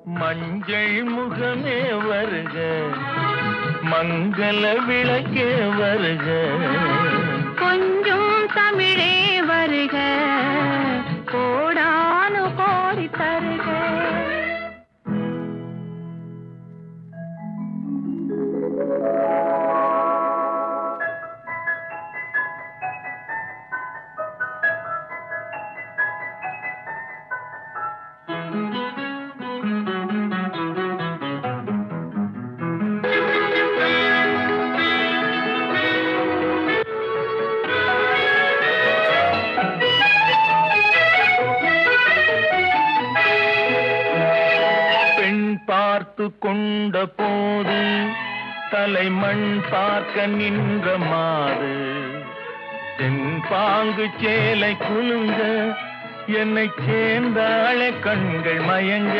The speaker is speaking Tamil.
மஞ்சள் முகமே வருக, மங்கள விளக்கே வருக, கொஞ்சம் தமிழே வருக, கோடானு கோடி தருக. பார்த்து கொண்ட போது தலைமண் பார்க்க நின்ற மாது தென்பாங்கு சேலை குலுங்க என்னை சேர்ந்தாளே கண்கள் மயங்க.